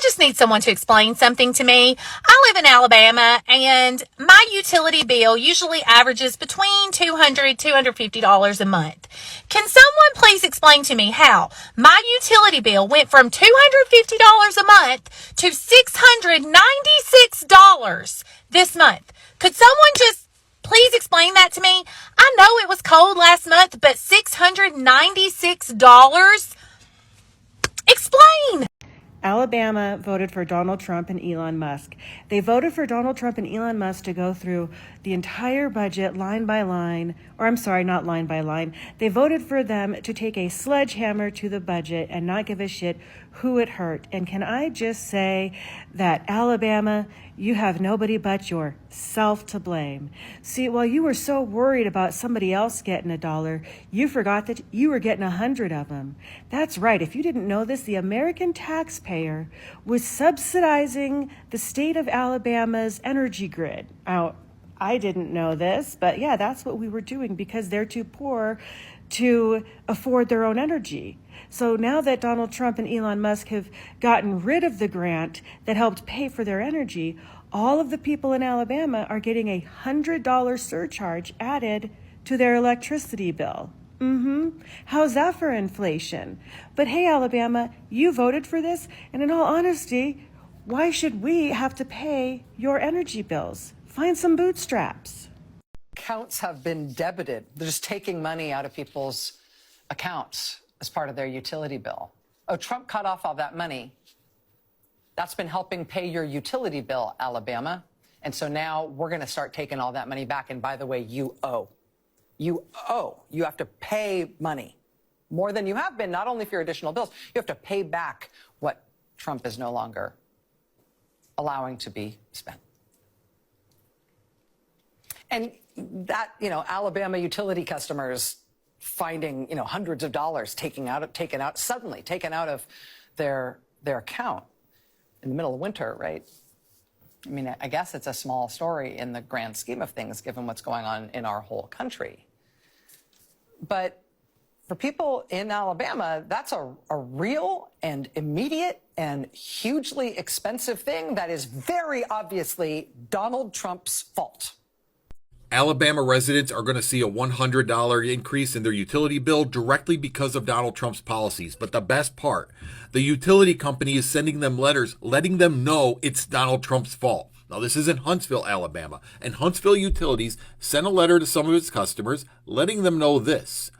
just need someone to explain something to me. I live in Alabama, and my utility bill usually averages between $200 $250 a month. Can someone please explain to me how my utility bill went from $250 a month to $696 this month? Could someone just please explain that to me? I know it was cold last month, but $696? Explain! Alabama voted for Donald Trump and Elon Musk. They voted for Donald Trump and Elon Musk to go through the entire budget line by line, or I'm sorry, not line by line. They voted for them to take a sledgehammer to the budget and not give a shit who it hurt. And can I just say that Alabama, you have nobody but yourself to blame. See, while you were so worried about somebody else getting $1, you forgot that you were getting 100 of them. That's right. If you didn't know this, the American taxpayer was subsidizing the state of Alabama's energy grid. Now, I didn't know this, but yeah, that's what we were doing because they're too poor to afford their own energy. So now that Donald Trump and Elon Musk have gotten rid of the grant that helped pay for their energy, all of the people in Alabama are getting a $100 surcharge added to their electricity bill. How's that for inflation? But hey, Alabama, you voted for this, and in all honesty, why should we have to pay your energy bills? Find some bootstraps. Accounts have been debited. They're just taking money out of people's accounts as part of their utility bill. Oh, Trump cut off all that money. That's been helping pay your utility bill, Alabama. And so now we're going to start taking all that money back. And by the way, you owe. You owe. You have to pay money more than you have been, not only for your additional bills. You have to pay back what Trump is no longer allowing to be spent. And that, Alabama utility customers finding, hundreds of dollars taken out of their account in the middle of winter, right? I mean, I guess it's a small story in the grand scheme of things, given what's going on in our whole country. But for people in Alabama, that's a real and immediate and hugely expensive thing that is very obviously Donald Trump's fault. Alabama residents are going to see a $100 increase in their utility bill directly because of Donald Trump's policies. But the best part, the utility company is sending them letters letting them know it's Donald Trump's fault. Now, this is in Huntsville, Alabama, and Huntsville Utilities sent a letter to some of its customers letting them know this.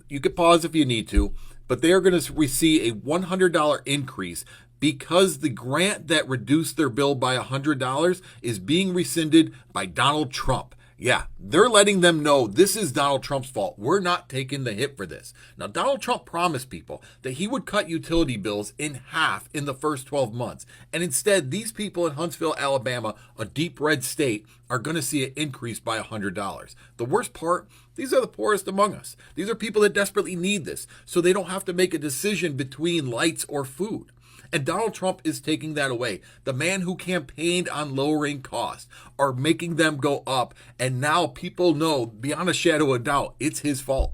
You could pause if you need to, but they are going to receive a $100 increase because the grant that reduced their bill by $100 is being rescinded by Donald Trump. Yeah, they're letting them know this is Donald Trump's fault. We're not taking the hit for this. Now, Donald Trump promised people that he would cut utility bills in half in the first 12 months. And instead, these people in Huntsville, Alabama, a deep red state, are going to see it increase by $100. The worst part, these are the poorest among us. These are people that desperately need this, so they don't have to make a decision between lights or food. And Donald Trump is taking that away. The man who campaigned on lowering costs are making them go up. And now people know, beyond a shadow of doubt, it's his fault.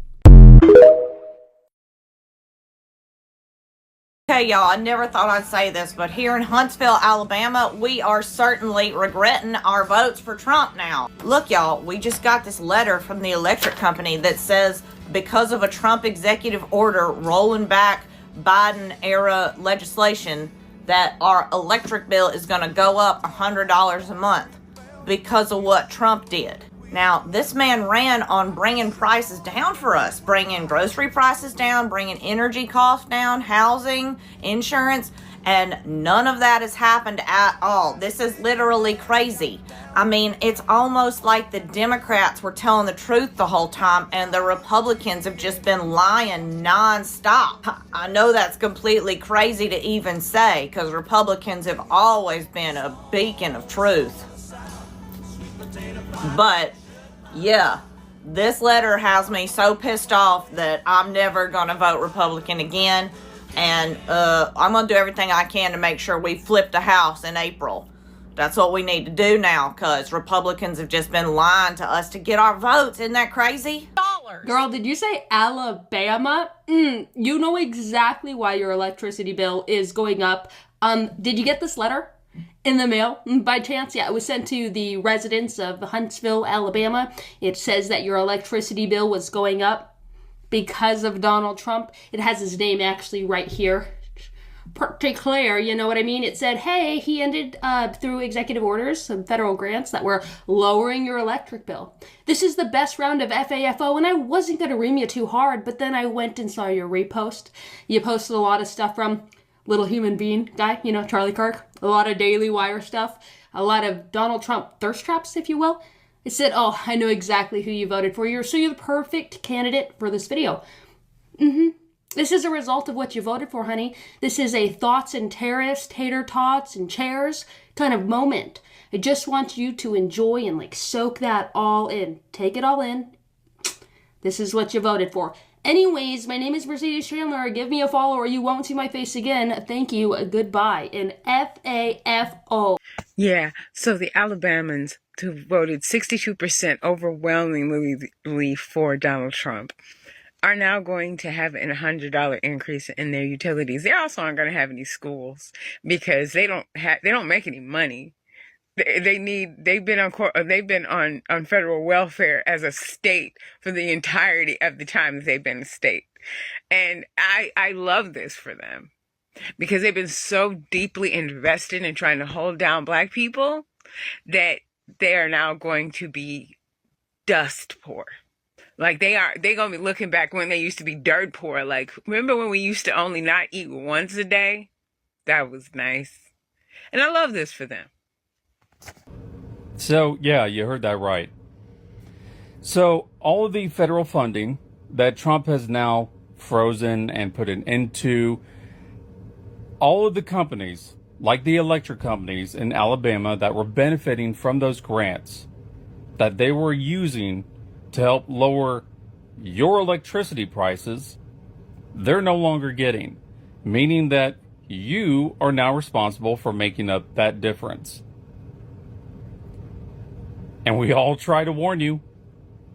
Okay, y'all, I never thought I'd say this, but here in Huntsville, Alabama, we are certainly regretting our votes for Trump now. Look, y'all, we just got this letter from the electric company that says because of a Trump executive order rolling back Biden-era legislation that our electric bill is going to go up $100 a month because of what Trump did. Now, this man ran on bringing prices down for us, bringing grocery prices down, bringing energy costs down, housing, insurance, and none of that has happened at all. This is literally crazy. I mean, it's almost like the Democrats were telling the truth the whole time and the Republicans have just been lying nonstop. I know that's completely crazy to even say because Republicans have always been a beacon of truth. But, yeah, this letter has me so pissed off that I'm never going to vote Republican again. And I'm going to do everything I can to make sure we flip the House in April. That's what we need to do now, because Republicans have just been lying to us to get our votes. Isn't that crazy? Girl, did you say Alabama? You know exactly why your electricity bill is going up Did you get this letter in the mail by chance? Yeah, it was sent to the residents of Huntsville, Alabama. It says that your electricity bill was going up because of Donald Trump. It has his name actually right here. Declare, you know what I mean? It said, hey, he ended through executive orders, some federal grants that were lowering your electric bill. This is the best round of FAFO, and I wasn't going to ream you too hard, but then I went and saw your repost. You posted a lot of stuff from Little Human Being guy, you know, Charlie Kirk, a lot of Daily Wire stuff, a lot of Donald Trump thirst traps, if you will. It said, oh, I know exactly who you voted for. You're the perfect candidate for this video. This is a result of what you voted for, honey. This is a thoughts and terrorists, tater tots and chairs kind of moment. I just want you to enjoy and like soak that all in. Take it all in. This is what you voted for. Anyways, my name is Mercedes Chandler. Give me a follow or you won't see my face again. Thank you. Goodbye. And FAFO. Yeah, so the Alabamans who voted 62% overwhelmingly for Donald Trump are now going to have a $100 increase in their utilities. They also aren't going to have any schools because they don't make any money. They've been on federal welfare as a state for the entirety of the time that they've been a state. And I love this for them because they've been so deeply invested in trying to hold down black people that they are now going to be dust poor. Like they're going to be looking back when they used to be dirt poor. Like, remember when we used to only not eat once a day? That was nice. And I love this for them. So, yeah, you heard that right. So, all of the federal funding that Trump has now frozen and put an end to, all of the companies, like the electric companies in Alabama that were benefiting from those grants that they were using to help lower your electricity prices, they're no longer getting, meaning that you are now responsible for making up that difference. And we all try to warn you.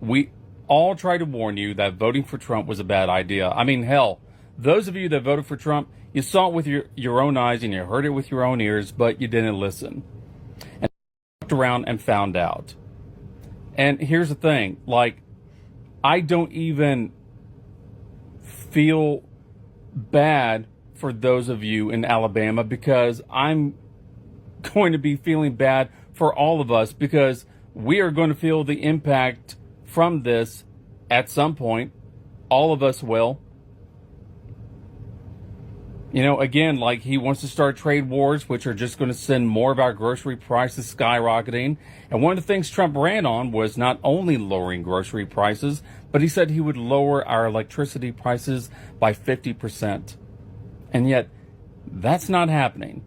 We all try to warn you that voting for Trump was a bad idea. I mean, hell, those of you that voted for Trump, you saw it with your own eyes and you heard it with your own ears, but you didn't listen. And looked around and found out. And here's the thing, like, I don't even feel bad for those of you in Alabama because I'm going to be feeling bad for all of us because we are going to feel the impact from this at some point. All of us will. You know, again, like he wants to start trade wars, which are just going to send more of our grocery prices skyrocketing. And one of the things Trump ran on was not only lowering grocery prices, but he said he would lower our electricity prices by 50%. And yet, that's not happening.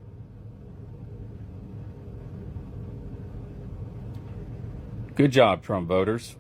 Good job, Trump voters.